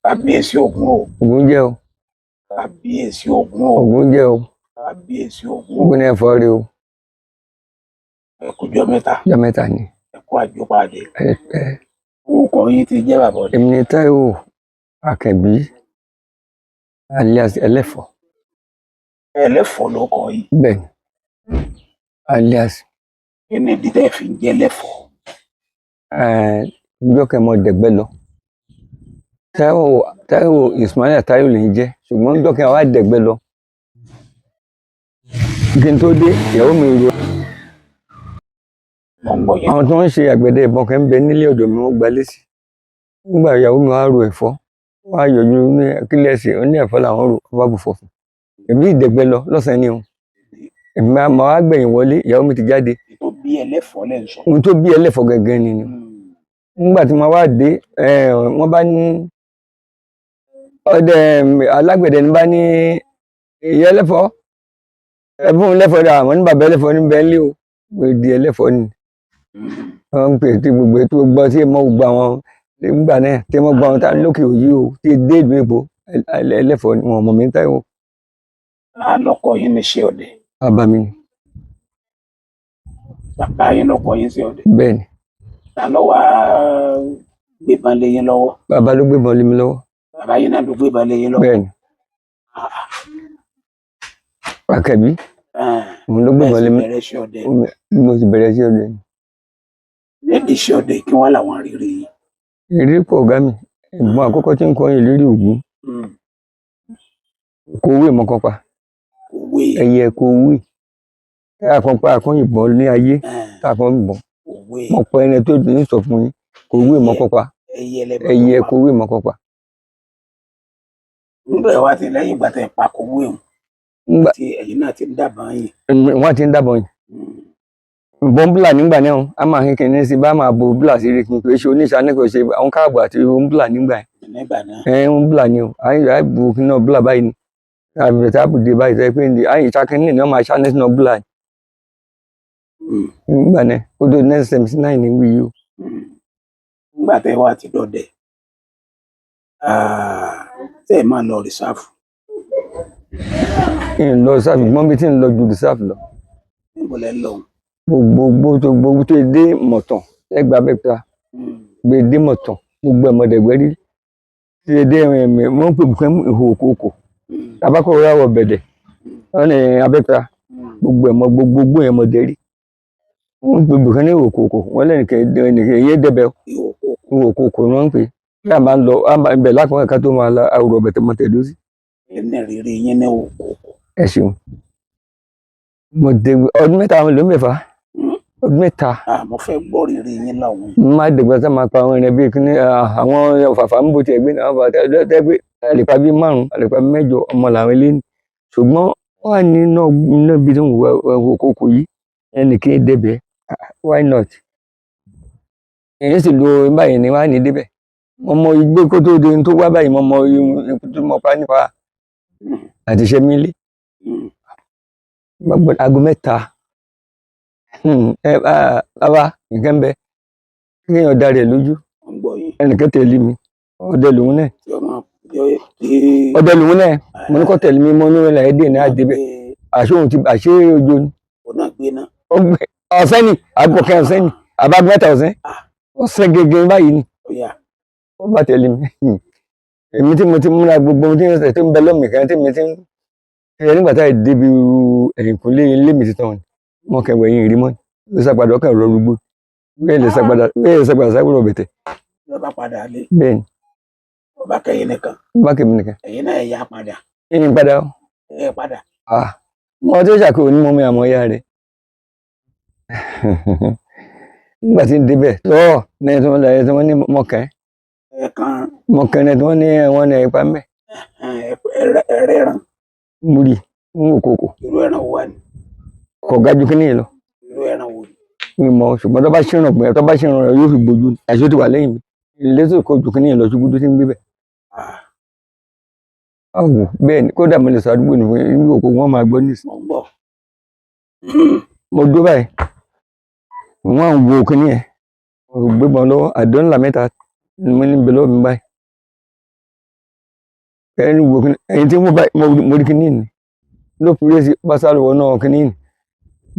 kábíyèsí Ògún o. Ògún jẹ́ o. Kábíyèsí Ògún o. Ògún jẹ́ o. Kábíyèsí Ògún o. Ògún ní ẹ̀fọ́ rí o. Ẹ kú ọjọ́ mẹ́ta. Ọjọ́ mẹ́ta ni. Ẹ kú àjọpàdé. Ẹ. Orúkọ yín ti jẹ́ bàbá ọdẹ. Èmi ni Táíwò Àkànbí alias Ẹlẹ́fọ̀. Ẹlẹ́fọ̀ ló kọ yín. Bẹ́ẹ̀ni, alias. Kí ni ìdí tẹ́ fi ń jẹ́ Ẹlẹ́fọ̀? Ọjọ́ kẹ́ mọ dẹ̀gbẹ́ lọ. Táíwò Ismaila Táíwò lè jẹ́, ṣùgbọ́n ọjọ́ kẹ́ wá dẹ̀gbẹ́ lọ. Kí n tó dé, ìyàwó mi ro. Àwọn tó ń ṣe àgbẹ̀dẹ ìbọn kan ń bẹ nílé ọ̀dọ̀ mi, wọ́n gbalé sí. Nígbà ìyàwó mi wá ro ẹ̀fọ́, wá yọjú ní kílẹ̀sì, ó ní ẹ̀fọ́ làwọn rò, wọ́n bá bù fọ̀fọ̀. Èmi ìdẹ̀gbẹ́ lọ lọ́sàn-án ni o. Èmi máa wá gbẹ̀yìn wọlé, ìyàwó mi ti jáde. Tó bí Ẹlẹ́fọ̀ lẹ́ ń sọ. Ohun tó bí Ẹlẹ́fọ̀ gẹ́gẹ́ ni. Nígbà tí mo wá dé, wọ́n bá ní ọdẹ alágbẹ̀dẹ ní bá ní ìyá Ẹlẹ́fọ̀, ẹ̀fún Ẹlẹ́fọ̀ dà, àwọn ní bàbá Ẹlẹ́fọ̀ ní bẹ́ẹ̀ lé o. Mo di Ẹlẹ́fọ̀ ni. Wọ́n ń pè tí gbogbo ètò gbọ́ tí mo gbọ́ àwọn nígbà náà tí mo gbọ́ àwọn tá lókè òyì o tí dé ìlú èbó Ẹlẹ́fọ̀ ni wọn mọ̀ mí Táíwò. Lọ́kọ yín ní ṣe ọdẹ. Bàbá mi ni. Bàbá yín lọ́kọ yín sí ọdẹ. Bẹ́ẹ̀ni. Ta ló wá gbébọn lé yín lọ́wọ́? Bàbá ló gbébọn lé mi lọ́wọ́. Bàbá yín náà ló gbébọn lé yín lọ́wọ́. Bẹ́ẹ̀ni. Àkànbí. Mo ló gbébọn lé mi. Mo sì bẹ̀rẹ̀ sí ọdẹ. Nídìí iṣẹ́ ọdẹ kí wọ́n làwọn rírí yìí. Ìrírí pọ̀ ọ̀gá mi. Ìbọn àkọ́kọ́ tí ń kọ́ yín lérí Ògún. Kòwé mọ́kànpá. Kòwé. Ẹyẹ kòwé. Àkànpá àkọ́yìnbọn ní ayé. Àkànbọn. Mo pọ ẹni tó ní sọ fún yín. Kòwé mọ́kànpá. Ẹyẹ kòwé mọ́kànpá. Nígbà wá ti lẹ́yìn ìgbà tẹ́ pa kòwé o. Tí ẹ̀yin náà ti ń dábàá yín. Wọ́n ti ń dábàá yín. Bọ́ńbùlà nígbà náà a máa ń kíni sí bá máa bo bùlà sí rí kí n pé ṣe oníṣà ní kò ṣe àwọn káàbọ̀ àti bọ́ńbùlà nígbà yẹn. Bọ́ńbùlà ni o àyè bu kí náà bùlà báyìí ni àbẹ̀ tá a bù dé báyìí sọ pé àyè ìṣàkín ní ọmọ àṣà ní sinú bùlà ni. Nígbà náà ó tó 1979 ní wí yìí o. Nígbà tẹ́ wá ti dọdẹ tẹ́ ẹ máa lọ rìsáàfù. Lọ rìsáàfù gbọ́n bí tí ń lọ ju rìsáàfù lọ. Níbo lẹ ń lọ? Gbogbo tó dé mọ̀tàn ẹgbàá bẹ́ẹ̀ gbé dé mọ̀tàn gbogbo ẹ̀mọ̀dẹ̀gbẹ́ rí tí dé wọ́n ń pè bùkẹ́ ìhò òkòkò tabakọ̀ rà wọ̀ bẹ̀dẹ̀ wọ́n ní abẹ́ta gbogbo ẹ̀mọ̀dẹ̀ rí wọ́n ń pè bùkẹ́ ní ìhò òkòkò wọ́n lẹ́nìkẹ́ yé dẹ́bẹ̀ ìhò òkòkò ni wọ́n ń pè bí a máa ń lọ ibẹ̀ lákùnrin ká tó máa la àwòrán bẹ̀tẹ̀ mọ̀tẹ̀dó sí. Ẹni rírí yín ní òkòkò. Ẹ ṣeun mo dé ọdún mẹ́ta àwọn ìlú mẹ́fà. Ọdún mẹ́ta. Mo fẹ́ gbọ́ rírí yín láwọn. Má dẹ̀gbẹ́ sá máa pa àwọn ẹ̀rẹ́ bíi kíní àwọn ọ̀fàfà ń bò tiẹ̀ gbé náà wà tẹ́gbẹ́ àlèpà bíi 5 àlèpà bíi 8 ọmọ làwọn eléyìí. Ṣùgbọ́n wà ní iná bí tó ń wọ òkòkò yìí ẹnì kí n débẹ̀ why not? Èyí sì lo báyìí ni wà ní débẹ̀. Mo mọ igbó kó tó di tó wá báyìí mo mọ ikú tó mọ pa nípa àti iṣẹ́ mi lé. Aago mẹ́ta. Bàbá nǹkan bẹ kí èèyàn darí ẹ lójú ẹnìkan tẹ̀lé mi ọdẹ lòun náà mo ní kó tẹ̀lé mi mo ní wọn láyé dé ní àdébẹ̀ àṣé ojo ni ọ̀sẹ̀ ni àgọ̀kẹ́ ọ̀sẹ̀ ni àbábí mẹ́ta ọ̀sẹ̀ gẹ́gẹ́ báyìí ni ó bá tẹ̀lé mi èmi tí mo ti múra gbogbo ohun tí mo ti ń bẹ lọ́mì kan tí mo ti ń ṣe nígbà tá a débi ẹ̀yìnkùnlé ilé mi ti tán mo kẹwẹ́ yín rí mọ́ ló sàgbàdo ọkàn rọ gbogbo bẹ́ẹ̀ lè sàgbàdo sábúrò bẹ̀tẹ̀. Ló bá padà lé. Bẹ́ẹ̀ ni. Ó bá kẹ́yìn nìkan. Ó bá kẹ́mi nìkan. Ẹ̀yin náà ẹ̀yà padà. Ẹ̀yin padà o. Ẹ padà. Mo tó ṣàkóso ní mọ́mí àmọ́ ìyá rẹ̀. Nígbà tí ń débẹ̀ lọ́wọ́ lẹ́yìn tí wọ́n ní mọ̀kẹ́. Mọ̀kẹ́ ni tí wọ́n ní ẹ̀wọ̀n ní ẹ̀pá mẹ́. Ẹ̀rẹ̀ràn. Múri ń wò kókò. Irú ẹran wo wà ní? Kò ga ju kíní yìí lọ. Irú ẹran wo ni? Mi mọ̀ ṣùgbọ́n tó bá ṣèrànwọ́ rẹ̀ yóò fi gbójú àṣé tó wà lẹ́yìn mi. Ilé tó kọ ju kíní yìí lọ ṣubú tó ti ń gbé bẹ̀. Ọ̀wọ̀ bẹ́ẹ̀ ni kódà mo lè sọ àdúgbò ní ìlú òkú wọn máa gbọ́ nísìn. Mo dó báyìí wọ́n ń wo kíní ẹ̀ gbébọn lọ́wọ́ àdó ńlá mẹ́ta ni mo ní bẹ lọ́wọ́ mi báyìí ẹni wo kíní ẹ̀yin tí mo rí kíní ni ló fi rí sí pásálù wọn náà kíní ni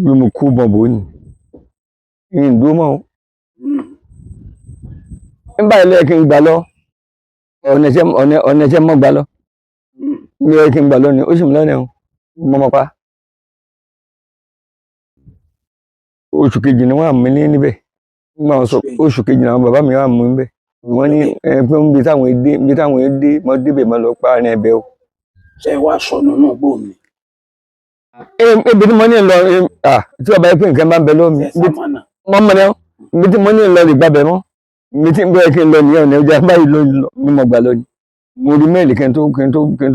bí mo kú bọ̀bọ̀ ni ìyìn dúró mọ́ o. nígbà ilé kí n gbà lọ ọ̀nà ẹ̀ṣẹ̀ mọ́ gbà lọ ilé kí n gbà lọ ni ó sì mú lọ́nà o mo mọ̀ pa oṣù kejì ni wọ́n àmì níbẹ̀ nígbà wọn sọ oṣù kejì ni àwọn bàbá mi wà mú níbẹ̀ wọ́n ní pé ń bí táwọn èdè mọ́ débẹ̀ mọ́ lọ pa àárín ẹ̀bẹ̀ o. ṣé wàá sọnù náà bò mí. ibi tí mo ní lọ tí ọba yẹn pé nǹkan bá ń bẹ lómi mọ́ mọ́ náà ibi tí mo ní lọ lè gbàbẹ̀ mọ́ ibi tí bẹ́ẹ̀ kí n lọ nìyẹn ní ọjà báyìí ló lọ ní mo gbà lọ ni mo rí méèlì kí n tó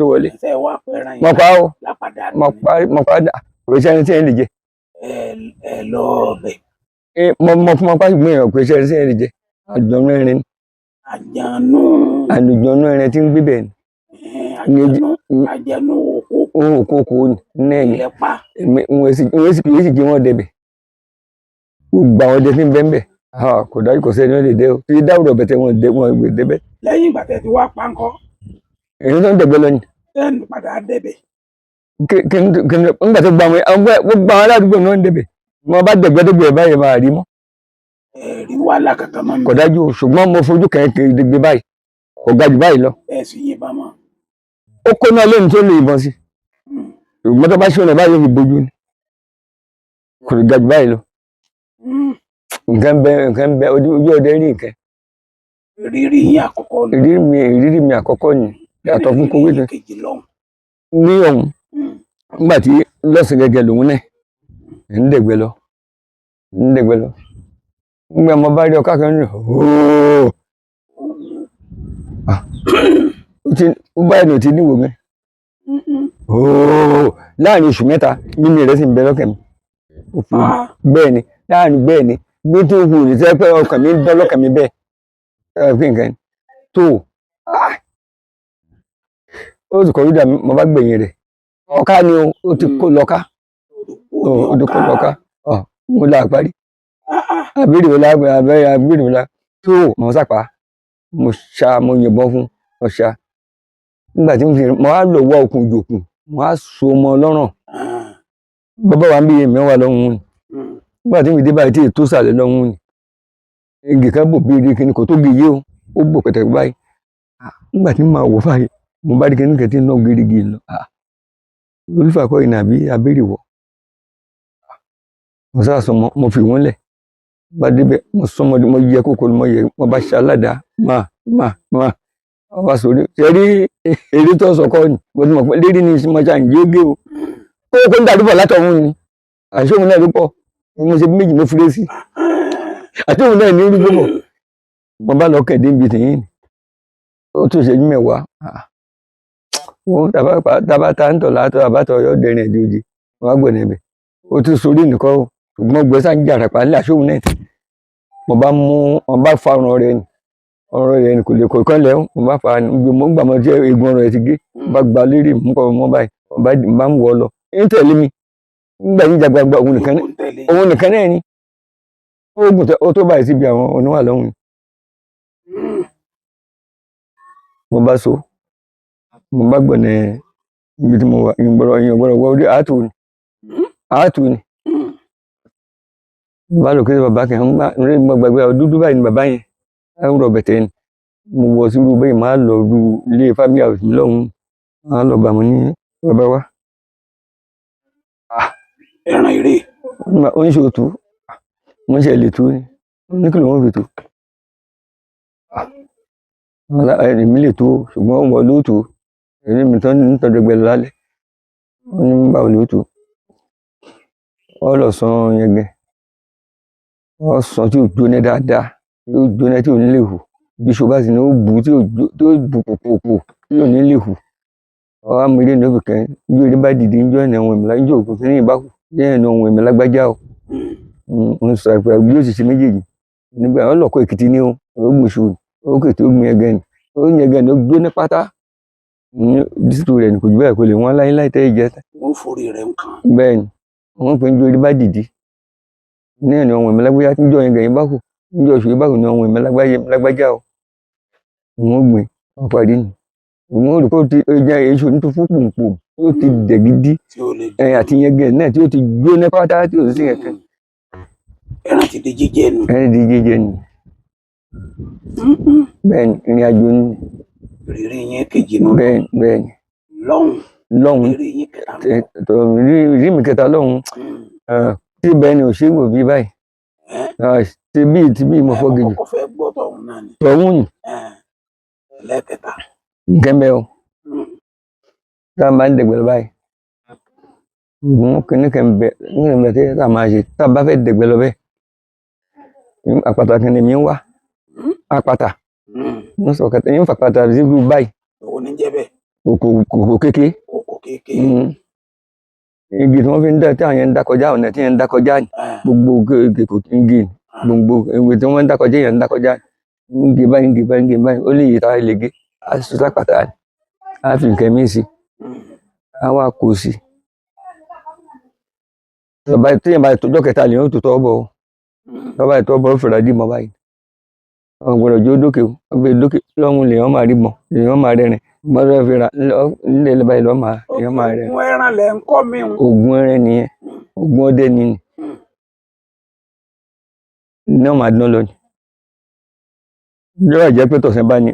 wọlé. mo pa ó mo pa kò sí ẹni tí ẹ lè jẹ. ẹ lọ bẹ. mo fún ọpá ìgbìyànjú kò sí ẹni tí ẹ lè jẹ àjọ̀nú ẹrin. àjọ̀nú ẹrin tí ń gbé bẹ́ẹ̀ ni. àjọ̀nú òkòkò nẹ́ẹ̀ni wọ́n sì kì í sì kí wọ́n débẹ̀ gbogbo àwọn ọdẹ tí ń bẹ́ẹ̀ kò dájú kò sẹ́ni wọ́n lè dé o tí dáwùrọ̀ bẹ̀tẹ̀ wọn gbé débẹ̀. lẹ́yìn ìgbà tẹ́ ti wá pánkọ́. èyí tó ń dẹ̀gbẹ́ lọ ni. tẹ́ẹ̀nù padà débẹ̀. nígbà tó gbogbo àwọn aládùúgbò náà ń débẹ̀ wọn bá dẹ̀gbẹ́ báyìí máa rí mọ́. rí wàhálà kankan mọ́ mi. kò dájú ṣùgbọ́n mo fojú kẹ̀kẹ́ dẹ̀gbẹ báyìí kò ga jù báyìí lọ. ẹ sì yìnbọn mọ́. ó kó náà lónìí tó lè yìnbọn sí ṣùgbọ́n tó bá ṣe ọ̀nà báyìí yóò fi bójú ni kò lè ga jù báyìí lọ. nǹkan bẹ ojú ọdẹ rí nǹkan. ìrírí yín àkọ́kọ́ ni. ìrírí mi àkọ́kọ́ ni yàtọ̀ fún kówé ní ọ̀hún nígbà tí lọ́sìn gẹ́gẹ́ lòun náà ń dẹ̀gbẹ́ lọ nígbà mo bá rí ọkà kan ní ooo ó bá ẹnu tí níwò mi ooo láàrin oṣù mẹ́ta mímí rẹ̀ sì ń bẹ lọ́kàn mi bẹ́ẹ̀ ni láàrin bẹ́ẹ̀ ni bí tó hù ní sẹ́ pé ọkàn mi ń dán lọ́kàn mi bẹ́ẹ̀ fi nǹkan tó ó sì kọ́ lódà mo bá gbẹ̀yìn rẹ̀ ọ̀ká ni ó ti kó lọ́ká mo là parí abéèrè wọlá tó mo sàpá mo yìnbọn fún ọ̀ṣà nígbà tí mo wá lọ wá okùn ìjòkùn mo wá so ọmọ lọ́rùn bàbá wa ń bí èmi wà lọ́hùn ni nígbà tí mi dé báyìí tí ètò sàlẹ̀ lọ́hùn ni igi kan bò bí igi kìíní kò tó gé yé o ó bò pẹ̀tẹ̀ báyìí nígbà tí màá wò báyìí mo bá rí kìíní kẹtí náà gírígì lọ olùfàkọ́ ìnà àbí abéèrè wọ̀ mo sá sọ mo fi wọ́n lẹ̀ bá débẹ̀ mo sọ mo yẹ kókó mo bá ṣe aládàá máa wá sórí ṣẹ́rí eré tó sọ kọ́ ni mo ti mọ̀ pé lérí ni mo ṣe àǹjẹ́ gé o kókó ń dàdúbọ̀ látọ̀hún ni àṣé òun náà ló pọ̀ mo ṣe méjì mo fúré sí àti òun náà ní orí gbọ́mọ̀ mo bá lọ kẹ̀dé ibi tìyín ó tún ṣe mẹ́wàá òun tàbátà ń tọ̀ látọ̀ àbátọ̀ ọyọ́ dẹrin ẹ̀dí ojì wọ́n á gbọ̀n ẹ̀bẹ̀ ó tún sórí nìkan o ṣùgbọ́n gbẹ́sà ń jà ràpá ńlẹ̀ àṣé òun náà mo bá fa ọ̀rọ̀ rẹ̀ ni kò lè kọ̀ kán lẹ́hún mo bá fa mo gbà mọ́ tí egun ọ̀rọ̀ rẹ̀ ti gé bá gba lérí mú kọ́ mọ́ báyìí bá ń wọ̀ ọ́ lọ ń tẹ̀lé mi nígbà yín jagbagba òun nìkan náà ni oògùn ó tó báyìí síbi àwọn oníwà lọ́hùn ni mo bá so mo bá gbọ̀nà ibi tí mo wà ìyìnbọ̀rọ̀ wọ orí àátù ni bá lò kí bàbá kan mo gbàgbé dúdú báyìí ni bàbá yẹn ń rọ bẹ̀tẹ̀ ni mo wọ sí irú bẹ́ẹ̀ máa lọ ru ilé family house mi lọ́hùn máa lọ bà mọ́ ní bàbá wa. ẹran eré. ó ń ṣe òtún mo ń ṣe lè tú ni ní kí ló ń fi tú. èmi lè tú ṣùgbọ́n wọ́n ló tú èmi mi tán ń tọ́jú ẹgbẹ́ lálẹ́ wọ́n ní báwo ló tú. wọ́n lọ san yẹn gẹ̀ wọ́n san tí ò jóná dáadáa yóò jóná tí ò ní lè hù bí ṣọba sì ni ó bù tí ò bù pòpòpò tí ò ní lè hù ọwọ́ amúlé ní òbí kan bí orí bá dìde níjọ́ ìnà ohun ìmọ̀lá níjọ́ òkú kí ní ìbákù ní ẹ̀nà ohun ìmọ̀lá gbájá o ń sọ ìpè bí ó sì ṣe méjèèjì nígbà wọn lọkọ Èkìtì ní o ó gbèsò ó kètè ó gbin ẹgẹ ni ó ń yẹgẹ ni ó jóná pátá ní dísítò rẹ ní kò jù bẹ́ẹ̀ kò lè wọ́n láyé tẹ́ ìjẹ́ wọ́n forí rẹ̀ ń kàn. bẹ́ẹ̀ ni wọ́n pè ń jó orí bá dìde ní ẹ̀nà ohun ìmọ̀lá gbájá níjọ́ yẹn gẹ̀yìn bákù níjọ́ oṣù ìbákù ní ohun ìmọ̀lá gbájá o wọ́n gbìn wọ́n parí ni òun ò rí kó ti èso ní tó fún pòǹpò ó ti dẹ̀ gidi àti yẹn gẹ̀ náà tí ó ti gbóná pátá tí ò sí ẹ̀kẹ́. ẹran ti di jíjẹ nù. ẹran di jíjẹ nù. bẹ́ẹ̀ni ìrìn àjò ni. ìrírí yẹn kejì nù. bẹ́ẹ̀ni. lọ́hùn. ìrírí mi kẹta lọ́hùn. tí bẹ́ẹ̀ ni ò ṣe é wò bí báyìí. tí bí mo fọ́ gidi. ọkọ̀ fẹ́ gbọ́ tọ̀hún náà ni. tọ̀hún ni. ẹlẹ́kẹta. nkẹ́mbẹ́ o. tá a máa ń dẹ̀gbẹ́ lọ báyìí. kìnnì kẹ́mbẹ́ tí a máa ṣe tá a bá fẹ́ dẹ̀gbẹ́ lọ bẹ́ẹ̀. àpáta kìnnì mi ń wá. àpáta. mo sọ kẹtẹ yín fàpáta sí ibi báyìí. òun ní jẹ́ bẹ́ẹ̀. kòkò kéke. kòkò kéke. igi tí wọ́n fi ń dá tí àwọn yẹn ń dá kọjá ọ̀nà tí yẹn ń dá kọjá gbogbo igi gbogbo ìwé tí wọ́n ń dá kọjá yẹn ń dá kọjá igi báyìí ó lè yí ta ilé gé á sì sọ pàtà á fi nǹkan mí sí á wá kó sí. tọ́ba tí yẹn bá tọjọ́ kẹta lè yóò tó tọ́ bọ̀ tọ́ba ìtọ́ bọ̀ ó fẹ́ràn dì mọ́ báyìí. àwọn gbọ́dọ̀ jó dókè o ọbẹ̀ dókè lọ́hùn lè wọ́n máa rí mọ́ lè wọ́n máa rẹ́rìn mọ́tò fẹ́ra nílẹ̀ báyìí lọ́ọ́ máa èèyàn máa rẹ́rìn. oògùn ẹran lẹ̀ ń kọ́ mi. oògùn ẹran nìyẹn oògùn ọdẹ nìyẹn náà máa dán lọ ni. yóò jẹ́ pé tọ̀sán bá ní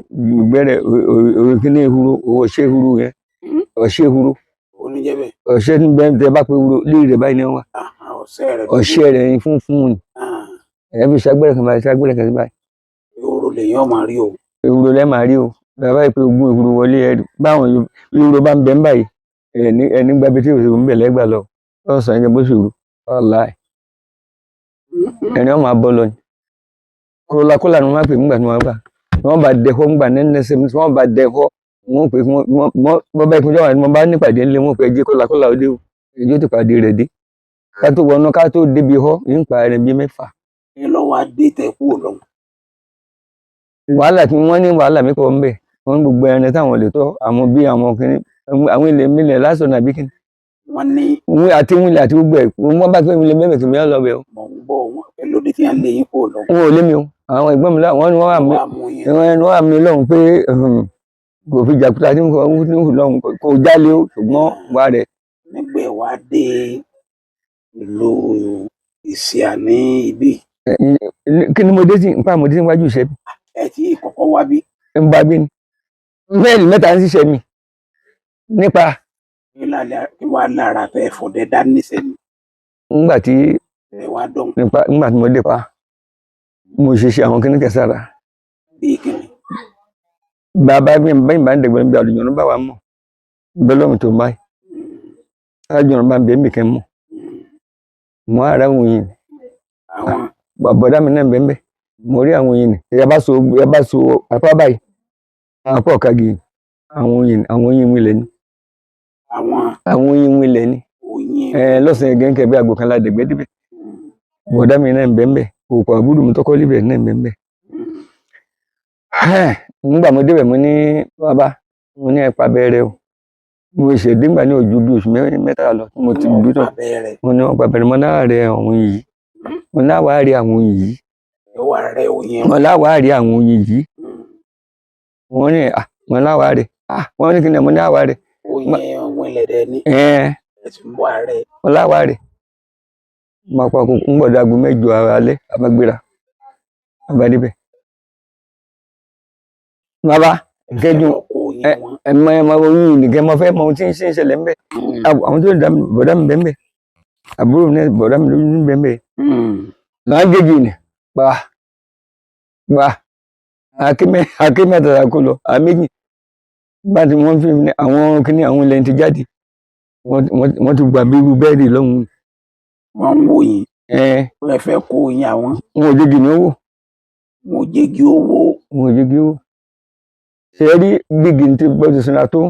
gbẹ́rẹ̀ òkìní ehoro ọ̀ṣẹ́ ehoro yẹn ọ̀ṣẹ́ ehoro ọ̀ṣẹ́ ní bẹ́ẹ̀ tẹ́ bá pé ehoro léèrè rẹ̀ báyìí ni wọ́n wà ọ̀ṣẹ́ rẹ̀ ní funfun ni ẹ̀ fi ṣàgbẹ́rẹ̀ kan báyìí ṣàgbẹ́rẹ̀ kan báyìí. ehoro lèyàn máa rí o. ehoro lẹ́ máa rí o bàbá yìí pé ogún ehoro wọlé ẹ̀ báwọn ehoro bá ń bẹ ń báyìí ẹni gbàgbé tí òṣèlú ń bẹ̀ lẹ́gbà lọ lọ́sàn-án ẹ̀jẹ̀ bó ṣòro ọ̀la ẹ̀ ẹni wọ́n máa bọ́ lọ ni kólakóla ni wọ́n máa pè nígbà tí wọ́n gbà wọ́n bá dẹ̀kọ́ ńgbà nẹ́nẹ́sẹ̀ tí wọ́n bá dẹ̀kọ́ wọ́n pè wọ́n bá ìpínlẹ̀ wà ní wọ́n bá nípàdé ńlẹ̀ wọ́n pè ẹjẹ́ kólakóla òde o ẹjọ́ ti pàdé rẹ̀ dé ká tó wọnú ká tó débi họ ń pa ẹ̀rẹ̀ bíi 6. ẹ lọ́wọ́ adé tẹ̀ kú lọ. wàhálà tí wọ́n ní wàhálà mi pọ̀ ń bẹ̀ wọ́n gbogbo ẹran táwọn lè tọ́ àwọn bí àwọn kìnnì àwọn ilẹ̀ mílẹ̀ lásán nàbí kìnnì. wọ́n ní. àti wílẹ̀ àti gbogbo ẹ̀ wọ́n bá pé ilẹ̀ mẹ́mẹ́ kìnnì lọ bẹ̀ o. mọ̀ ń bọ̀ wọn lóde tí wọ́n lè yín kó lọ. wọn ò lé mi o àwọn ìgbọ́n mi láwọn ni wọ́n wà mí lọ́hùn pé kò fi jàkúta tí wọ́n lọ́hùn kò jálé o ṣùgbọ́n wà rẹ̀. nígbà wá dé ìlú Ìsìà ní ibí. kí ni mo dé sí nípa mo dé síwájú iṣẹ́ mi. ẹ tí kọ́kọ́ wá bí. ń bá bí ni bẹ́ẹ̀ni 3 ń ṣiṣẹ́ mi nípa. kí wàá lára fẹ́ fọ̀dẹ́ dá níṣẹ́ mi. nígbà tí nípa nígbà tí mo dé pa mo ṣe àwọn kíní kẹsàrà. bíi kíni. bàbá mi báyìí bá ń dẹ̀gbẹ́ níbi àlùyọ̀nù bá wa mọ̀ bẹ́ẹ̀ lọ́mù tó báyìí àlùyọ̀nù bá ń bẹ́ẹ̀ mi kẹ́ mọ̀ mo ara àwọn yìí bọ̀dá mi náà bẹ́ẹ̀ mo rí àwọn yìí ẹ bá so apá báyìí apá ọ̀kagì àwọn yìí wílẹ̀ ni àwọn yìí wílẹ̀ ni lọ́sàn-án gẹ́gẹ́ bí àgbò kan la dẹ̀gbẹ́ débẹ̀ bọ̀dá mi náà bẹ́ẹ̀ òkú àbúrò mi tọ́kọ́ líbẹ̀ náà bẹ́ẹ̀. nígbà mo débẹ̀ mo ní bàbá mo ní ẹ̀pà bẹ́ẹ̀rẹ̀ o mo ṣe díngbà ní ojú bí oṣù 3 lọ mo ti dúró tán mo ní wọn pàbẹ̀rẹ̀ mo náà rẹ àwọn yìí mo náà wá rí àwọn yìí mo náà wá rí àwọn yìí wọ́n ní mo náà wá rí wọ́n ní kí ni mo náà wá rí. mo náà wá rí máa pa kókó ń gbọ́dọ̀ aago 8 alẹ́ àbágbéra àbádébẹ̀. bàbá kẹjù ẹmọ oyún nìkẹ́ mo fẹ́ mọ ohun tí ń ṣẹlẹ̀ ńbẹ̀ àwọn tó dá bọ̀dá mi bẹ́ẹ̀ bẹ́ẹ̀ àbúrò mi bọ̀dá mi lójú bẹ́ẹ̀ bẹ́ẹ̀ náà gègé ni pa akémẹ́ta kó lọ àméjì bá ti wọ́n fi àwọn kíní àwọn ilẹ̀ ti jáde wọ́n ti gbà bí irú bẹ́ẹ̀dì lọ́hùn-ún. wọ́n ń wò yín ẹ fẹ́ kó yín àwọn. wọn ò jẹ́gi ní owó. wọn ò jẹ́gi owó. wọn ò jẹ́gi owó. ṣe rí bígi ní ti bọ́ ti sinra tó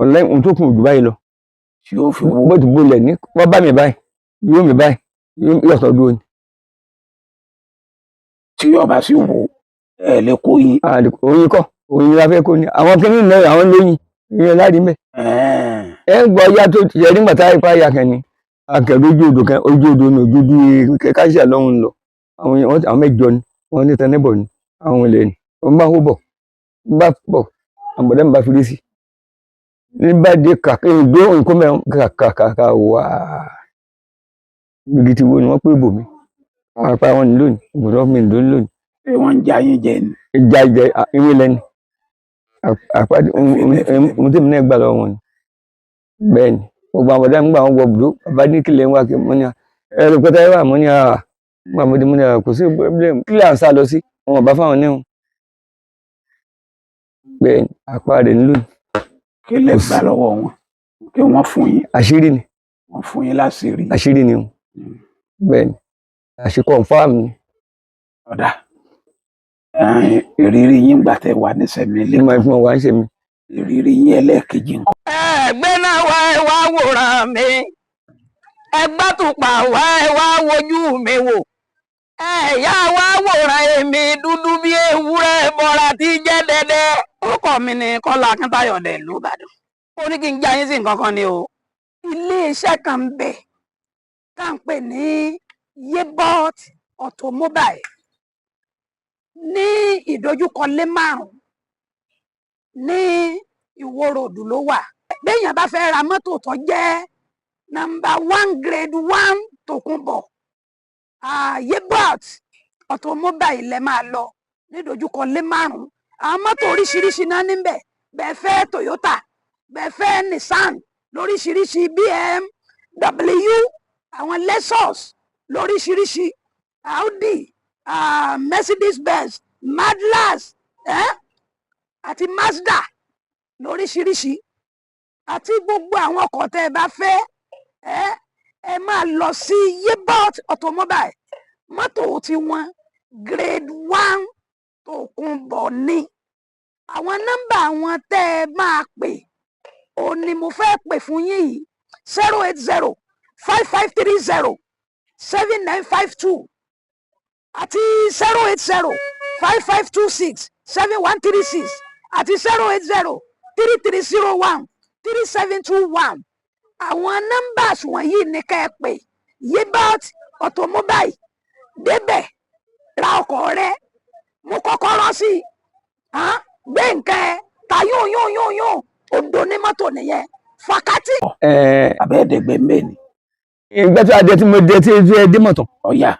ọ̀lẹ́ ohun tó kùn jù báyìí lọ. tí ó fi wó. bó ti bolẹ̀ ní wọ́n bá mi báyìí yóò mi báyìí yóò sọ dúró ni. tí ọba sì wò ẹ lè kó yín. oyin kọ́ oyin la fẹ́ kó ni àwọn kìíní náà àwọn lóyin ìyẹn láti mẹ́. ẹ ń gbọ́ ya tó ti yẹ nígbà tá ipá ya kan ni akẹ́rù ojú odò kan ojú odò ní ojú bí káṣíà lọ́hùn lọ àwọn 8 ni wọ́n ní tẹnibọ̀ ni àwọn ilẹ̀ ni wọ́n bá hó bọ̀ bá pọ̀ àbọ̀dá mi bá fi sí nígbà dé kàkà ìgbó nǹkan mẹ́rin kàkà wà gbígi ti wo ni wọ́n pé bò mí wọ́n apá wọn ní lónìí ìgbọ̀dọ̀ mi ní lónìí. Ṣé wọ́n ń ja yín jẹ ni? ìjà ìwé lẹ́ni àpá ohun tí mi náà gbà lọ́wọ́ wọn ni bẹ́ẹ̀ ni gbogbo àwọn ọ̀dọ́ nígbà wọn wọ bùdó bàbá ní kílẹ̀ ń wá kí mo ní ẹ̀rọ pẹ́tà ẹ̀wà mo ní nígbà mo ní kò sí kílẹ̀ à ń sá lọ sí wọn ọ̀bá fáwọn níhùn bẹ́ẹ̀ ni àpá rẹ̀ nílò ni. Kí lẹ gbà lọ́wọ́ wọn kí wọ́n fún yín? Àṣírí ni. Wọ́n fún yín láṣìírí? Àṣírí ni o bẹ́ẹ̀ ni àṣekọ̀ fáàmù ni. Ọ̀dà ìrírí yín gbà tẹ wà ní sẹ̀mí ilé kan. Ìmọ̀ wà ń ṣe mi. Ìrírí yín ẹlẹ́ẹ̀kejì nǹkan. Ẹgbẹ́ náà wá ẹ wá wòran mi ẹgbẹ́ tùpà wá ẹ wá wojú mi wò ẹ̀yà wá wòran èmi dúdú bí ewúrẹ́ bọ́ra tí jẹ́ dẹ́dẹ́. Orúkọ mi ni Kọ́lá Akíntayọ̀ dẹ̀ ìlú Ìbàdàn. Ó ní kí n já yín sí nǹkan kan ni o. Ilé-iṣẹ́ kan ń bẹ tá à ń pè ní Yebot Automobile ní ìdojúkọ lé márùn-ún ní Ìwó Road ló wà. Béèyàn bá fẹ́ ra mọ́tò tó jẹ́ #1 grade 1 Tòkunbọ̀ Yebot Automobile lẹ máa lọ ní ìdojúkọ lé márùn-ún. Àwọn mọ́tò oríṣiríṣi náà níbẹ̀ bẹ́ẹ̀ fẹ́ Toyota bẹ́ẹ̀ fẹ́ Nissan lóríṣiríṣi BMW àwọn Lexus lóríṣiríṣi Audi Mercedes Benz Madlas àti Mazda lóríṣiríṣi àti gbogbo àwọn ọkọ̀ tẹ́ ẹ bá fẹ́ ẹ máa lọ sí Yebot Automobile. Mọ́tò tí wọ́n grade 1 Tòkunbọ̀ ni. Àwọn nọ́mbà wọn tẹ́ ẹ máa pè ó ní mo fẹ́ pè fún yín yìí 080-5530-7952 àti 080-5526-7136 àti 080-3301-3721. Àwọn nọ́mbà wọ̀nyí ni ká ẹ pè Yebot Automobile débẹ̀ ra ọkọ̀ rẹ mú kọ́kọ́rọ́ sí gbé nǹkan ẹ ta yóò òdo ní mọ́tò nìyẹn fàkátì. Àbẹ́ẹ̀dẹ̀gbẹ́ mẹ́ni. Ìgbà tí adé tí mo dé tí ẹ dé mọ̀tàn. Ọ̀yà.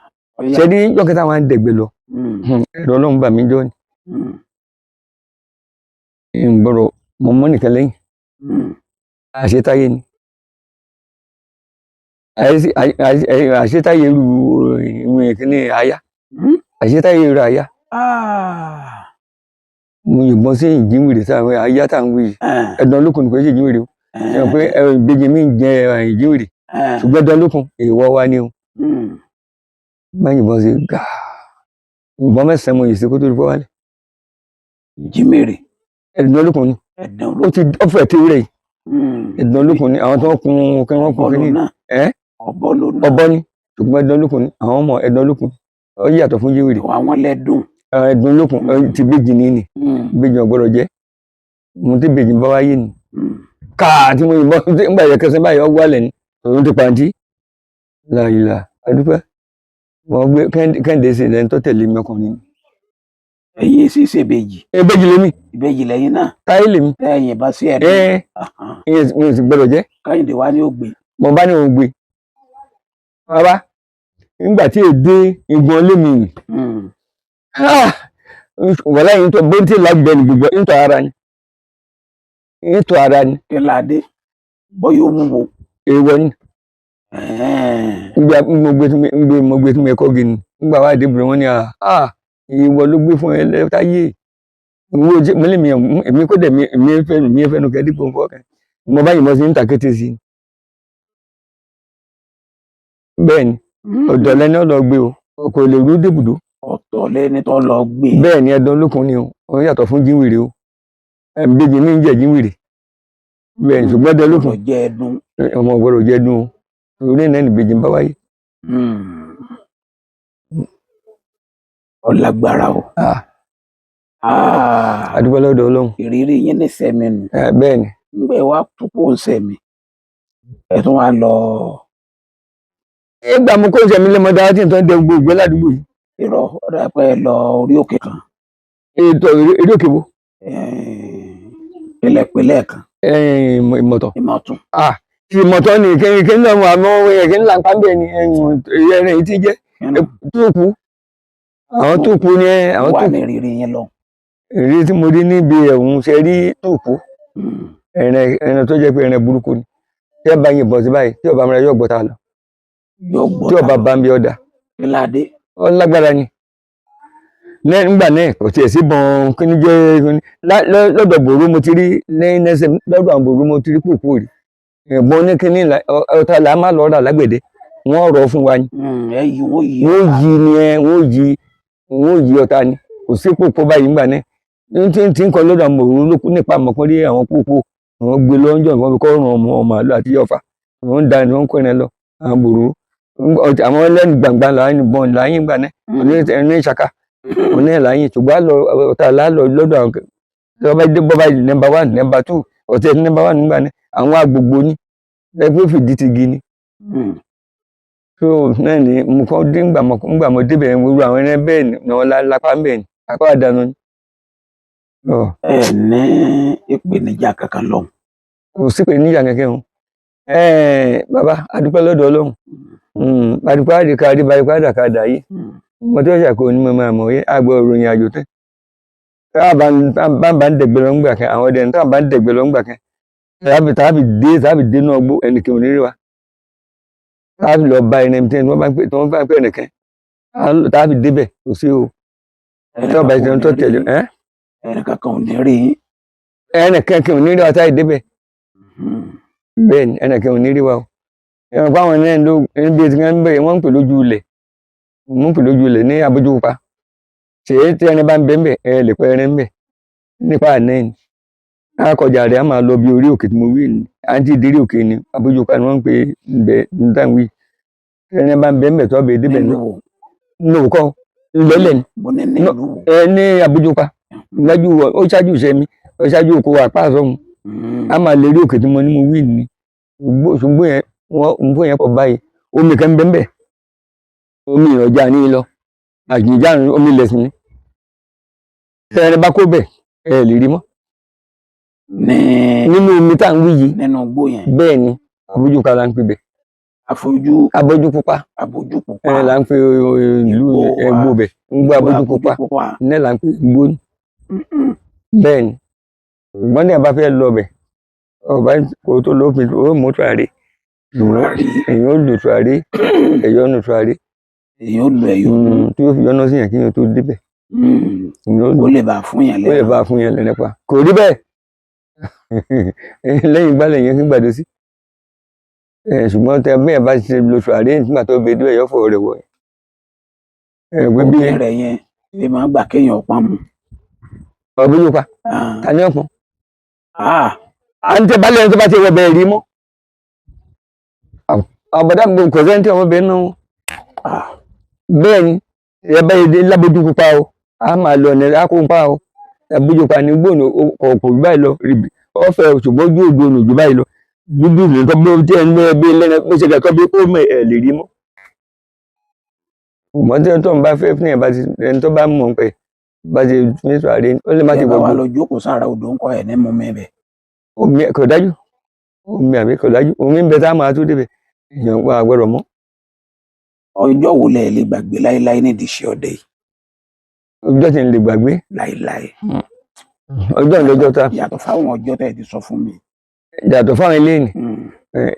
Ṣé ní jọ́kẹ́tà wọn dẹ̀gbẹ́ lọ. Ẹ̀rọ Ọlọ́run bà mí jọ ni. Ìgbọ̀rọ̀ mo mọ́ nìkan lẹ́yìn. Àṣetáyé ni. Àṣetáyé ru ìwé ìkíní àyà. Àṣetáyé ru àyà. Mo yìnbọn sí ìjíwèrè táwọn àyà tá à ń wí yìí. Ẹ̀dùn olókun nìkan ṣe ìjíwèrè o. Ẹ mọ̀ pé ìbejì mi ń jẹ ìjíwèrè. Ṣùgbọ́n ẹ̀dùn olókun èèwọ̀ wa ni o. Má yìnbọn sí gàá. Ìbọn mẹ́sàn-án mo yìí sí kó tó di pọ́ wálé. Ìjímèrè. Ẹ̀dùn olókun ni. Ó ti ọ̀fẹ́ tí rẹ̀ yìí. Ẹ̀dùn olókun ni àwọn tó ń kun kí wọ́n kun kí ni. Ọ̀bọ ló náà. Ọ̀bọ ni ṣùgbọ́n ẹ̀dùn olókun ni àwọn ọmọ ẹ̀dùn olókun ó yàtọ̀ fún jíwèrè. Àwọn lẹ́dùn. Ẹ̀dùn olókun ti bèjì ní ni bèjì ọ̀gbọ́dọ̀ jẹ́ mo ti bèjì bá wáyé ni káà tí mo yìnbọn nígbà yẹ kẹsàn báyìí ọgbà lẹ̀ ni òun ti pàǹtí láàyè àdúpẹ́ wọ́n gbé Kẹ́hìndé sí lẹ́ni tó tẹ̀lé mi ọkùnrin. Ẹ̀yin sì ṣe ìbejì. Ìbejì lèmi. Ìbejì lẹ́yìn náà. Táyé lèmi. Ẹ̀yin bá sí ẹ̀dùn. Mo sì gbọ́dọ̀ jẹ́. Kẹ́hìndé wá ní ògbé. Mo bá ní òun gbé. Bàbá nígbà tí èdè ìgbọ̀n lé mi rìn. Wọ́n láyé nítorí bó ń tí lágbẹ̀ẹ́ ní gbogbo nítorí ara ni. Nítorí ara ni. Kíládé bóyá ó wúwo. Èèwọ̀ ni. Mo gbé tí mo ẹ̀kọ́ gini. Nígbà wá dé bìrì wọn ni ìwọ ló gbé fún ẹ lẹ́táyé. Mo lè èmi kó dẹ̀ mi fẹ́ nu kẹ́ dípò fọ́ọ̀kẹ́. Mo bá yìnbọn sí ní tàkété sí i. Bẹ́ẹ̀ ni ọ̀dọ̀ lẹ́ni ọ̀lọ́ gbé o kò lè rú débùdó. Ọ̀tọ̀ lẹ́ni tó lọ gbé. Bẹ́ẹ̀ ni ẹ̀dùn olókun ni o ó yàtọ̀ fún jíwèrè o ẹ̀ẹ́dẹ́gbẹ̀jì mi ń jẹ́ jíwèrè. Bẹ́ẹ̀ ni ṣùgbọ́n ẹ̀dùn olókun ọmọ ọ̀gbọ́dọ̀ jẹ́ ẹ̀dùn o orí náà nìbejì ń bá wáyé. Ọlágbára o. Adúpẹ́ lọ́dọ̀ Ọlọ́run. Ìrírí yín ní sẹ́mi nù. Bẹ́ẹ̀ ni. Nígbà wá púpọ̀ ń sẹ́mi ẹ̀ tún wá lọ. Ìgbà mo kó ìṣẹ̀mí lẹ́mọ̀dá tí n tó ń dẹ gbogbo ìgbẹ́ ládùúgbò yìí. Irọ́ ọ̀dà pẹ́ lọ orí òkè kan. Ètò eré òkè wo? pẹ̀lẹ́pẹ̀lẹ́ kan. Ìmọ̀tọ̀. Ìmọ̀tún. Ìmọ̀tọ̀ ni kí ní ọmọ àmọ́ kí ní làǹpá bẹ́ẹ̀ ni ẹ̀rìn yìí ti jẹ́ túùpù. Àwọn túùpù ni àwọn túùpù. Wà ní rírì yẹn lọ. Èrí tí mo rí níbi ẹ̀hún ṣe rí túùpù. Ẹ̀rìn tó jẹ́ pé ẹ̀rìn burúkú ni. Tí ẹ bá yìnbọn sí báyìí tí ọba mìíràn yóò gbọ́ta lọ. Tí ọba bá ń bí ọ̀dà. Ìlàdé. Ó lágbára ni. Nígbà náà kò tiẹ̀ sí bọn kí ní jẹ́ lọ́dọ̀ bòrú mo ti rí lọ́dọ̀ àwọn bòrú mo ti rí pòpò rí. Ìbọn ní kíní ọ̀tá là má lọ rà lágbèdè wọ́n rọ̀ fún wa ni. Wọ́n yí ọ̀tá ni kò sí pòpò báyìí nígbà náà. Tí ń kọ lọ́dọ̀ àwọn bòrú ló kú nípa àmọ̀kún rí àwọn pòpò àwọn gbé lọ́njọ́ wọn fi kọ́ ọ̀rùn ọmọ àlọ́ àti ọ̀fà wọ́n ń da ni wọ́n ń kọ́ ẹ̀rẹ́ lọ àwọn bòrú. Àwọn ẹlẹ́nu gbàngbà láyìn bọ̀n láyìn gbà náà ní ìṣàkà òní ẹ̀ láyìn ṣùgbọ́n ọ̀tá lálọ́ lọ́dọ̀ àwọn ọba dé bọ́bá nọ́mbà 1 nọ́mbà 2 ọ̀tẹ̀ nọ́mbà 1 nígbà ní àwọn agbègbè ní ẹgbẹ́ fìdí ti gi ni. So náà ni mo kọ́ dé ńgbà mo débẹ̀ gbogbo àwọn ẹran bẹ́ẹ̀ ni wọ́n lápá bẹ́ẹ̀ ni apá àdánù ni. Ẹ ní ìpèníjà kankan lọ́hùn. Kò sí ìpèníjà kankan o. Bàbá adúpẹ́ lọ́dọ̀ Ọlọ́run adúpẹ́ àdìkà àdìbàdìkà àdàkàdà yìí. Mo tó ṣàkóso ní mo máa mọ̀ yé àgbọ̀ ìròyìn àjò tẹ́. Bá ń dẹ̀gbẹ́ lọ ńgbà kan àwọn ọdẹ tá bá ń dẹ̀gbẹ́ lọ ńgbà kan tàbí dé náà gbó ẹnìkan ò ní rí wa. Tàbí lọ bá ẹni tí wọ́n bá ń pè ẹnìkan tàbí débẹ̀ kò sí o. Tí ọba ìṣẹ́ tó tẹ̀lé ẹnìkan kan ò ní rí yín. Ẹnìkan kan ò ní rí wa táyì débẹ̀. Bẹ́ẹ̀ ni ẹnìkan ò ní rí wa o. Ẹ̀wọ̀n fáwọn ẹni ló níbi tí wọ́n ń bẹ̀rẹ̀ wọ́n ń pè lójú ilẹ̀. Mo ń pè lójú ilẹ̀ ní Abójúpupa. Ṣé tí ẹni bá ń bẹ ẹ lè pẹ́ ẹni ń bẹ nípa àná ni. Akọjà rẹ̀ á máa lọ bí orí òkè tí mo wí ni. Àǹtí ìdírí òkè ni Abójúpupa ni wọ́n ń pè ibẹ̀ ní táwọn wí. Ẹni bá ń bẹ tó bẹ débẹ̀ ní. Nùkọ́ ìlọ́lẹ̀ ni. Ní Abójúpupa. Lọ́jú ó ṣáájú ìṣẹ́ mi ó ṣáájú òkú àpá àsọ̀hún. A máa lè rí òkè tí mo ní mo wí ni. Ṣùgbọ́n yẹn wọ́n yẹn pọ̀ báyìí. Omi kan bẹ́ẹ̀ bẹ́ẹ̀. Omi ìrọ̀jà ní lọ. Àjìjà omi lẹ̀sìn ni. Ẹni bá kó bẹ̀ ẹ lè rí mọ́. Nínú omi tá à ń wí yìí. Nínú igbó yẹn. Bẹ́ẹ̀ ni Abójúpupa la ń pè bẹ̀. Abójúpupa. La ń pè ìlú ẹgbó bẹ̀. Ń gbọ́ Abójúpupa. Ní là ń pè igbó ni. Bẹ́ẹ̀ ni. Ìgbọ́n ní ẹ bá fẹ́ lọ bẹ̀. Ọba kò tó lópin ó mú tùràrí. Èyàn ó lò tùràrí. Ẹ̀yọ́ nù tùràrí. Èyàn ó lò ẹ̀yọ́. Tí ó fi yọ́nà sí yẹn kí yẹn tó débẹ̀. Ó lè bá fún yẹn lẹ́nu. Ó lè bá fún yẹn lẹ́nu pa. Kò rí bẹ́ẹ̀. Lẹ́yìn ìgbàlẹ̀ yẹn kí gbàdé sí. Ṣùgbọ́n tẹ bí ẹ bá ṣe lo tùràrí nígbà tó bẹ dé ẹ̀yọ́ fọ̀ rẹ̀ wọ̀. Omi rẹ̀ yẹn lè máa gbà kéèyàn ọ̀pá mu. Abójúpupa. Ta ni ọ̀pọ̀? À ń tẹ bá lẹ́yìn tó bá ti wọ bẹ́ẹ̀ rí mọ́. Àbọ̀dá mi kò sẹ́ni tí ọmọbìnrin náà. Bẹ́ẹ̀ ni ẹ bá yẹ dé l'Abójúpupa o a máa lọ ọ̀nà àkóńpá o Abójúpupa ní gbóònù ọkọ̀ jù báyìí lọ rìbì ọ̀fẹ́ ṣùgbọ́n ojú òdo ònà jù báyìí lọ dúdú ìlú tó bí tí ẹ ń lọ ẹbí lẹ́nu bó ṣe kẹ́kọ̀ọ́ bí ó mọ̀ ẹ̀ lè rí mọ́. Ṣùgbọ́n tí ẹni tó ń bá fẹ́ fún yẹn bá ti ẹni tó bá mọ̀ pé bá ti ní sàárè ó lè má ti gbogbo. Ẹ bá wa lọ jókòó sára odò ń kọ́ ẹ̀ ní mú mi bẹ̀. Omi kò dájú omi àbí kò dájú omi ń bẹ tá a máa tó débẹ̀ èèyàn pa àgbọ̀rọ̀ mọ́. Ọjọ́ wo lẹ lè gbàgbé láéláé nídìí iṣẹ́ ọdẹ yìí? Ọjọ́ tí n lè gbàgbé. Láéláé. Ọjọ́ ìlọ́jọ́ ta. Yàtọ̀ fáwọn ọjọ́ tẹ́ ẹ ti sọ fún mi. Yàtọ̀ fáwọn eléyìí.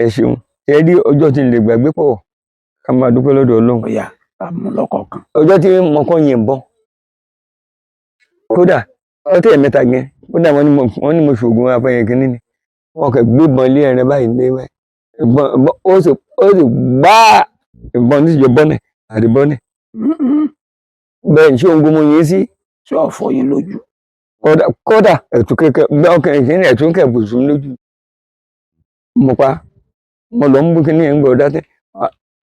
Ẹ ṣeun. Ẹ rí ọjọ́ tí n lè gbàgbé pọ̀ ká máa dúpẹ́ lọ́dọ̀ Ọlọ́run. Ọ̀yà àmú lọ́kọ̀ọ̀kan. Ọjọ́ tí mo kọ́ yìnbọn. Kódà ọtí ẹ̀mẹ́ta yẹn kódà wọ́n ní mo ṣoògùn afẹ́yẹn kínní ni. Wọ́n kẹ̀ gbébọn lé ẹran báyìí lé wáyé. Ó sì gbáà ìbọn ní ìjọ bọ́nẹ̀ àti bọ́nẹ̀. Bẹ́ẹ̀ ni ṣé ohun gbogbo yẹn sí. Ṣé ọ̀fọ̀ yín lójú? Kódà ẹ̀tún kẹ̀kẹ́ ọkàn ìkíní ẹ̀tún kẹ̀ bùsùn lójú. Mo pa mo lọ ń bú kíní ẹ̀ ń gbọ́ dátẹ́.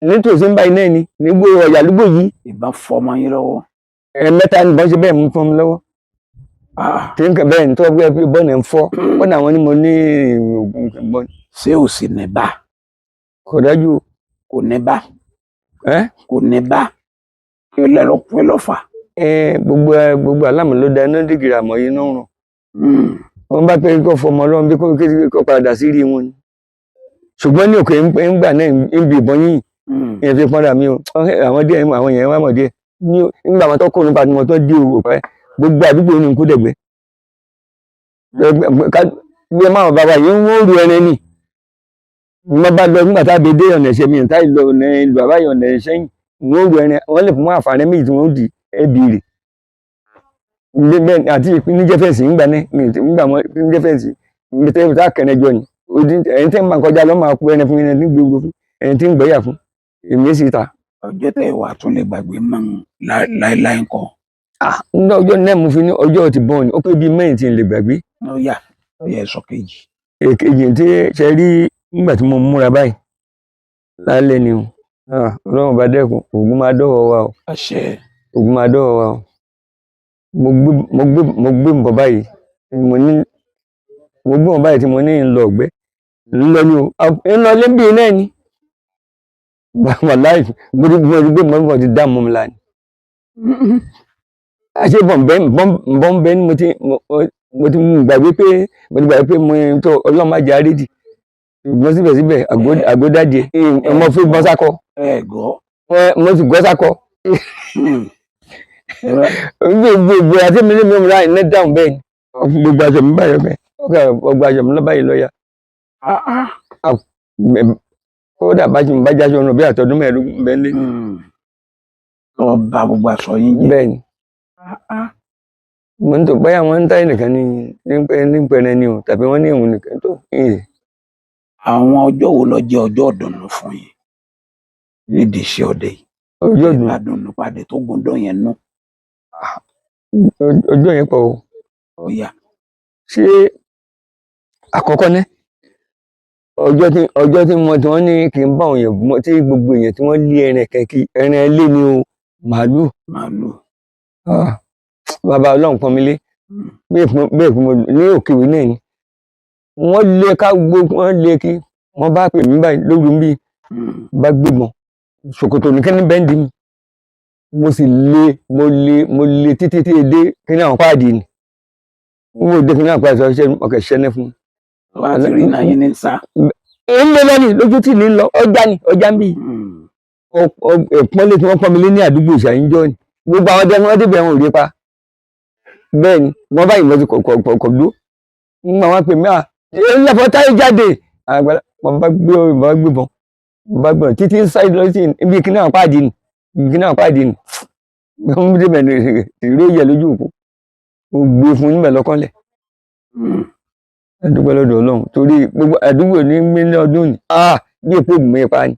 Nítòsí ń báyìí náà ni nígbó ọ̀yà lúgbò yìí. Ìbọn fọmọ yín lọ́wọ́. Ẹ̀mẹ́ta ni ìbọn ṣe bẹ́ẹ̀ mú fún mi lọ́wọ́. Tí n kẹ bẹ́ẹ̀ ní tọ́gbẹ́ pé bọ́ọ̀nù ń fọ́ bọ́ọ̀nù àwọn ni mo ní oògùn ìbọn. Ṣé ò sì ní bá? Kò dájú. Kò ní bá. Kò ní bá. Kí lẹ́rọ pé lọ́fà. Gbogbo alámọ̀ ló da iná dìgìrì àmọ́ yín náà rùn. wọ́n bá pé kó fọmọ ọlọ́run bí kó padà sí rí wọn ni ṣùgbọ́n ní òkè ń gbà náà ń bi ìbọn yìí ìyẹn fi pọ́nra mi o àwọn díẹ̀ àwọn yẹn wá mọ̀ díẹ̀ nígbà wọn tó kó nípa tí wọn tó dí òwò pẹ́ gbogbo àdúgbò ní kó dẹ̀gbẹ́ bí ẹ máa bàbá yìí ń wọ́n rú ẹran ni wọ́n bá lọ nígbà tá a bẹ dé ọ̀nà ẹ̀ṣẹ̀ mi táì lọ ọ̀nà ìlú àbáyọ ọ̀nà ẹ̀ṣẹ̀ yìí wọ́n rú ẹran wọ́n lè fún àǹfààní méjì tí wọ́n di ẹbí rẹ̀ àti níjẹ́ fẹ̀sì nígbà náà nígbà wọn níjẹ́ fẹ̀sì níbi tẹ́ tá kẹ́nẹ́ jọ ni ẹni tí ń máa kọjá lọ́ máa kó ẹni fún ẹni tí ń gbogbo fún ẹni tí ń gbẹ́yà fún èmi sì ta. ọjọ́ tẹ́ wà tún lè gbàgbé mọ́ láéláé ńkọ́. ní ọjọ́ náà mo fi ní ọjọ́ ti bọ̀ ni ó pé bíi mẹ́rin tí n lè gbàgbé. ó yá ẹ̀sọ́ kejì. èkejì tí ṣe rí nígbà tí mo múra báyìí lálẹ́ ni o ọlọ́run bá dẹ́kun ògùn máa dọ́wọ́ wa o. àṣẹ. ògùn máa dọ́wọ́ wa o. mo gbé nǹkan báyìí mo gbé nǹkan báyìí tí mo ní ń lọ ọ̀gbẹ́ ńlọ ni o ńlọ lébì náà ni wàláì gbé mọ́ ti dá mọ́ mi láàánú. àṣé bọ̀m̀bẹ́ ni mo ti gbàgbé pé mo tó ọlọ́run má jẹ́ àrídì ṣùgbọ́n síbẹ̀síbẹ̀ àgódájẹ mo fi bọ́ sákọ. mo sì gbọ́ sákọ. gbogbo àti mi ní mi ra iná dáhùn bẹ́ẹ̀ ni gbogbo aṣọ mi báyọ̀ bẹ́ẹ̀ gbogbo aṣọ mi lọ́bàá yìí lọ́yà. kódà bá jáṣọ ọ̀nà bí àtọ́dún mẹ́ẹ̀ẹ́dógún bẹ́ẹ̀ lé. ọba gbogbo aṣọ yín jẹ́. bẹ́ẹ̀ ni mo ń tò báyà wọn ń táyì nìkan ní pẹrẹ ni o tàbí wọn ní ìhun nìkan tó. àwọn ọjọ́ wo ló jẹ́ ọjọ́ ìdùnnú fún yín nídìí iṣẹ́ ọdẹ yìí. ọjọ́ ìdùnnú padà tó gúndọ̀ yẹn nú. ọjọ́ yẹn pọ̀ o. ó yá. ṣé àkọ́kọ́ ní ọjọ́ tí wọ́n ní kí n bá àwọn èèyàn tí gbogbo èèyàn tí wọ́n lé ẹran kẹ́kí ẹran ilé ni o màálù. bàbá ọlọ́run pọ́n mi lé bẹ́ẹ̀ fún mi ní òkèwé náà ni wọ́n lé ká gbogbo wọ́n lé kí wọ́n bá pè mí báyìí lójú bí bá gbébọn ṣòkòtò nìkan ní bẹ́ńdì mi mo lé títí tí èdè kí ní àwọn páàdì ni wọ́n ò dé kí ní àwọn páàdì sọ ọkẹ̀ ṣẹ́nẹ́ fún mi. wọ́n á ti rí náà yín ní sá. èyí ló lọ ní lójú tí ní lọ ọjà ń bì ìpọ́nlé tí wọ́n pọ́n mi lé ní àdúgbò ìṣàyíjọ́ ni gbogbo àwọn ọdẹ wọn débẹ̀ wọn ò rí pa bẹ́ẹ̀ ni wọ́n bá ìmọ̀ sí kọ̀ọ̀kọ̀ dúró nígbà wọn pè mí ẹlẹ́fọ́ táyé jáde àgbàlá wọn bá gbébọn títí sáyé lọ sí ibi kí náà pàdé ni wọ́n débẹ̀ ní ìró yẹ lójú òkú ó gbé fún níbẹ̀ lọ́kànlẹ̀ àdúgbò lọ́dọ̀ ọlọ́run torí gbogbo àdúgbò ní mílíọ̀nù ọdún ni bí èpo ògùn mẹ́pa ni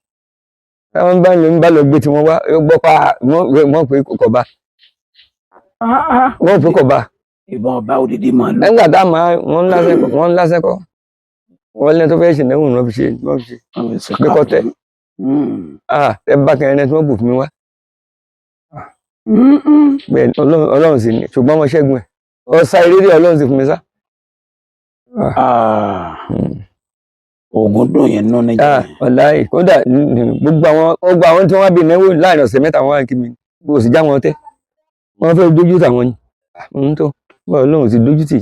táwọn bá lọ gbé tí wọ́n wá gbọ́ pa wọ́n pé kò bá wọ́n pé kò bá. ìbọn ọba odidi máa lò. nígbà tá a máa wọ́n lásẹ̀kọ̀ wọ́n lẹ́nu tó fẹ́ ṣe náwó wọ́n fi ṣe pé kọ́ tẹ́ ẹ bá kẹrin ẹni tí wọ́n bù fún mi wá. bẹ́ẹ̀ ọlọ́run sì ni ṣùgbọ́n mo ṣẹ́gun ẹ̀ ọ̀sá ìrírí ọlọ́run sì fún mi sá. oògùn dùn yẹn nú níjà. ọ̀láì kódà gbogbo àwọn tí wọ́n bí náwó láàrin ọ̀sẹ̀ mẹ́ta wọn wá kí mi bó sì já wọn tẹ́ wọ́n fẹ́ dójú tàwọn ni ń tó bọ́ọ̀ lóhùn sí dójú tì.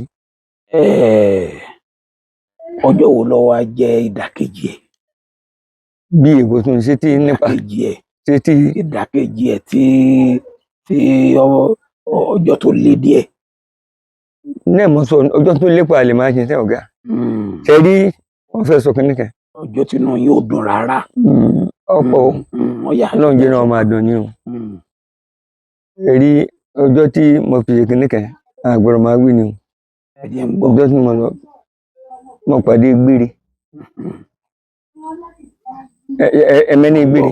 ọjọ́ wo ló wá jẹ́ ìdàkejì ẹ̀. bí èkó tún ṣe tí nípa ṣe tí. ìdàkejì ẹ̀ tí ọjọ́ tó le díẹ̀. náà mo sọ ọjọ́ tó lépa àlè máa ṣe tẹ́ ọ̀gá. ṣe rí wọ́n fẹ́ sọ kínní kan. ọjọ́ tí náà yóò dùn rárá. ọ̀pọ̀ ọlọ́run jẹ́ náà máa dùn ní o. ṣe rí ọjọ́ tí mo fi ṣe kínní kan àgbọ̀rọ̀ máa wí ni o. ọjọ́ tí mo pàdé gbére. ẹ̀mẹ́ ní gbére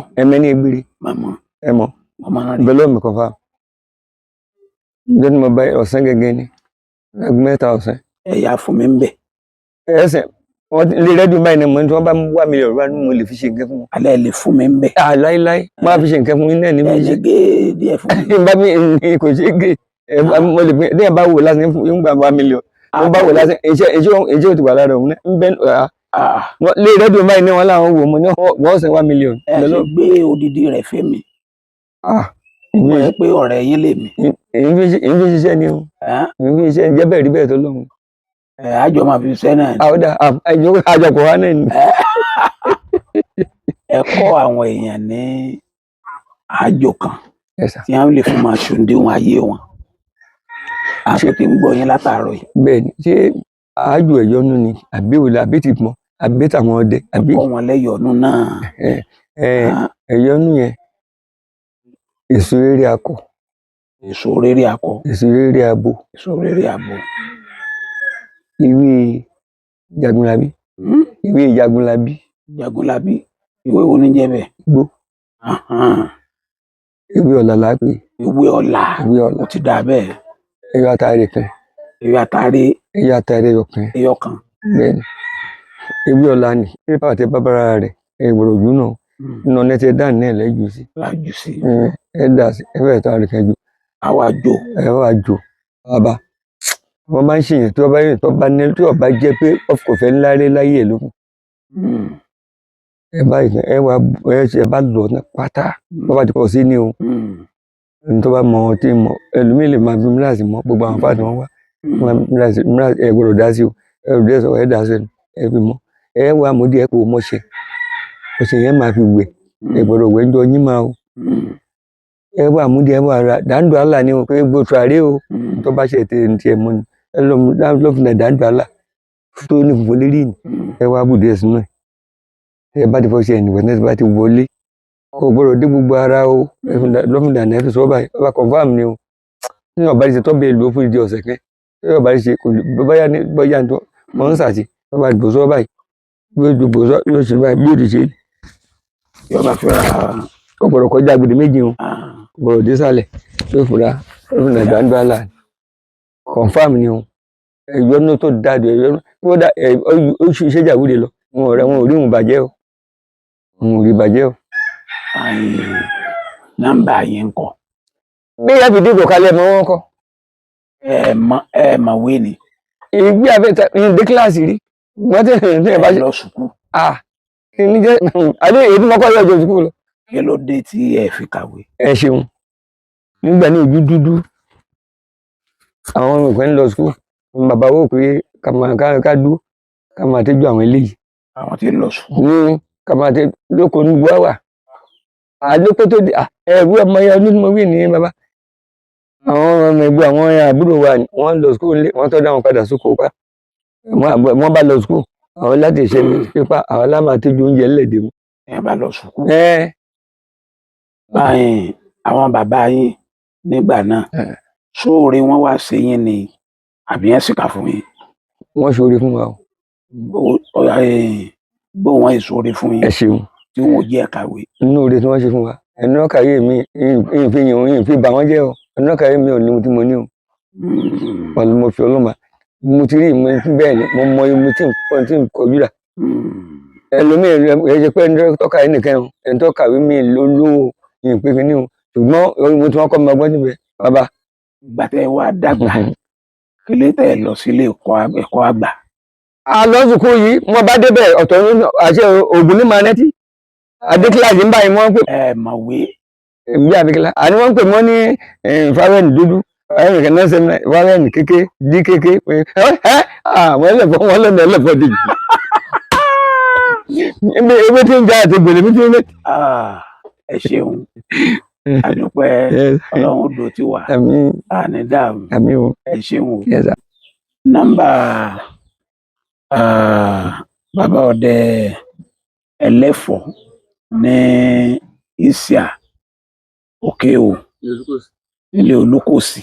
ẹ̀mọ́ bẹ́lọ́ mi kọ́ fáwọn. ọjọ́ tí mo bá ọ̀sán gẹ́gẹ́ ni ẹgbẹ́ mẹ́ta ọ̀sán. ẹ̀yà fún mi ń bẹ̀. ẹsẹ̀ wọ́n lé rẹ́díò báyìí náà mo ní tí wọ́n bá wá mílíọ̀nù wá ní mo lè fi ṣe nǹkan fún wọn. alẹ́ lè fún mi ń bẹ̀. láíláí máa fi ṣe nǹkan fún yín náà níbi ẹ ṣe gé díẹ̀ fún mi. bá mi kò ṣe é gé mo lè pín díẹ̀ bá wò lásán ń gbà 1 mílíọ̀nù mo bá wò lásán iṣẹ́ ò ti wà lára òun náà ń bẹ́ lé rẹ́díò báyìí náà wọ́n láwọn wò mo ní wọ́n san 1 mílíọ̀nù. ẹ ṣe gbé odidi rẹ̀ fẹ́ mi. mo yẹ pé ọ̀rẹ́ yín lè mi. èyí fi ṣiṣẹ́ ni o èyí fi ṣiṣẹ́ jẹ́ bẹ́ẹ̀ rí bẹ́ẹ̀ tó lọ́hùn àjọ máa fi ṣẹ́ náà. àwọdà àjọpọ̀ wa náà ni. ẹ kọ́ àwọn èèyàn ní àjò kan Yes, sir. tí wọ́n lè fi máa ṣòǹdéwọ̀n ayé wọn. àṣẹ tí ń gbọ́ yín látàárọ̀ yìí. bẹ́ẹ̀ ni ṣé àjò ẹ̀yọ́nú ni àbí òòlà àbí tìpọ́n àbí tàwọn ọdẹ àbí kọ́ wọn lẹ́yọ̀ọ́nú náà. ẹ̀yọ́nú yẹn èso rere akọ èso rere akọ, èso rere abo èso rere abo. ìwé Jagunlabi ìwé Jagunlabi Jagunlabi ìwé wo ní jẹ́ bẹ́ẹ̀? gbó Ahan. ìwé ọ̀la la pè ìwé ọ̀la. ìwé ọ̀la ó ti dà bẹ́ẹ̀. ẹyọ àtàrí kan ìwé àtàrí ẹyọ àtàrí ọkàn ẹyọ kan. bẹ́ẹ̀ ni ìwé ọ̀la ni pépà àti bàbára rẹ̀ ẹgbọ̀rọ̀ ojú náà nínú ọ̀nà tí ẹ dáhùn náà lẹ́jù sí lájú sí. ẹ dà sí ẹ fẹ́ẹ̀ tó àríkàn jù àwa jò. ẹ wá jò bàbá wọn bá ń ṣèyàn tí wọn bá yẹn tó bá ní tí wọn bá jẹ pé ọkọ fẹ́ ńlá rí láyé ẹ lókun ẹ bá ìtàn ẹ wá ẹ bá lọ ní pátá wọn bá ti pọ̀ sí ni o ẹni tó bá mọ ọtí mọ ẹlòmíì lè máa fi mílíọ̀sì mọ gbogbo àwọn fáàtì wọn wá mílíọ̀sì ẹ gbọ́dọ̀ dá sí o ẹ gbọ́dọ̀ dá sí o ẹ dá sí ẹ fi mọ ẹ wá àmúdí ẹ kò mọṣẹ ọṣẹ yẹn máa fi wẹ̀ ẹ gbọ́dọ̀ wẹ̀ ń jọ yín máa o ẹ wá àmúdí ẹ wá ra dáńdó àlà ni o pé gbòòtò àrẹ o tó bá ṣe tẹ̀ ẹ mọ ni ẹ lọ fún ẹ dáńdó àlà tó ní funfun lérí ni ẹ wá bùdó ẹ sínú ẹ bá ti fọ ṣe ẹnìwẹ náà bá ti wọlé kò gbọ́dọ̀ dé gbogbo ara o lọ́fíńdà náà fi sọ báyìí ọba confam ni o ní ọba ti ṣe tọ́ bẹ́ẹ̀ lò ó fún ìdí ọ̀sẹ̀ kan ní ọba ti ṣe kò lè bọ́yá ní mọ̀ ń sàtì ọba ti bò sọ báyìí bò sọ yóò ṣe báyìí bí ó ti ṣe yọba fẹ́ra. kò gbọ́dọ̀ kọjá gbèdé méjì o kò gbọ́dọ̀ dé sálẹ̀ yóò fura lọ́fíńdà gbàǹdà àlà confam ni o ẹ̀yọ́nú tó dáadé ẹ̀yọ́nú tó dá oṣù ìṣẹ́jà wúde lọ wọn ò rí òun bàjẹ́ o òun ò rí bàjẹ́ o. nọ́mbà yẹn ń kọ. bí ẹ fi dìbò kalẹ̀ mọ́ wọn kọ́. ẹ mọ̀ wé ni. ìgbé abẹ́ta ìdí kíláàsì rí wọ́n ti rìn ní ẹ̀ bá ṣe. lọ sùkúù. kí ni jẹ́ adé èyí tí mo kọ́ yọjọ sùkúù lọ. kí ló dé tí ẹ fi kàwé. ẹ ṣeun nígbà ní ojú dúdú àwọn ọmọ ìpín ń lọ sùkúù bàbá wò pé ká dúró ká máa tẹ́jú àwọn eléyìí. àwọn tí ń lọ sùkúù. ká máa tẹ́ lóko ní buhawa àdókò tó di ẹ̀rú ọmọ yẹn ọdún mo wí ní bàbá àwọn ọmọ ẹgbẹ́ àwọn àbúrò wa wọ́n lọ sùkúù nílé wọ́n tọ́ dáwọn padà sóko pa wọ́n bá lọ sùkúù àwọn láti ṣe pípa àwọn lámà tẹ́jú oúnjẹ ńlẹ̀dẹ̀ mu. ẹ bá lọ sùkúù. àwọn bàbá yín nígbà náà sóore wọn wá ṣe yín ni àbí ẹ sì kà fún yín. wọ́n ṣoore fún wa o. bó wọn ìṣoore fún yín. ẹ ṣeun. tí wọn ò jẹ́ kàwé. inú oore tí wọ́n ṣe fún wa ẹnu ọkàyé mi ìfi bà wọ́n jẹ́ o ẹnu ọkàyé mi ò ní mo tí mo ní o. pẹ̀lú mo fi ọlọ́mà mo ti rí ìmọ̀ bẹ́ẹ̀ ni mo mọ ibi tí n kọjú rà. ẹlòmíì ẹ jẹ pé ẹni tọ́ka yìí nìkan o ẹni tọ́ka yìí mi ló lówó yìí pé kínní o ṣùgbọ́n ohun tí wọ́n kọ́ mi ọgbọ́n níbẹ̀ bàbá. ìgbà tẹ wá dàgbà kí lè tẹ lọ sílé ẹ̀kọ́ àgbà. àlọ́sùkú yìí mo bá débẹ̀ ọ̀tọ̀ àṣẹ ògùn ní manẹ́tì adékíláàsì ń báyìí wọ́n pè. ẹ mọ̀wé. bí adékíláàsì àní wọ́n pè mọ́ ní fáwẹ́nì dúdú fáwẹ́nì kan náà sẹ́mi fáwẹ́nì kéke dí kéke pé àwọn ẹlẹ́fọ́ wọn lọ́nà ẹlẹ́fọ́ dì ewé tí ń já àti gbèlè mi tí ń lé. ẹ ṣeun àdúpẹ́ ọlọ́run dò tí wà ní dáàbò ẹ ṣeun. nọ́mbà bàbá ọdẹ ẹlẹ́fọ̀ ní Ìsíà òkè o nílé Olúkòsì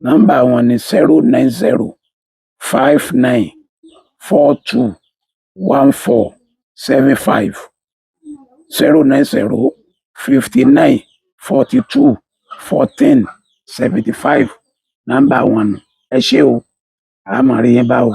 nọ́mbà wọn ni 09059421475 09059421475 nọ́mbà wọn ẹ ṣé o àmọ́ rí yín báwo.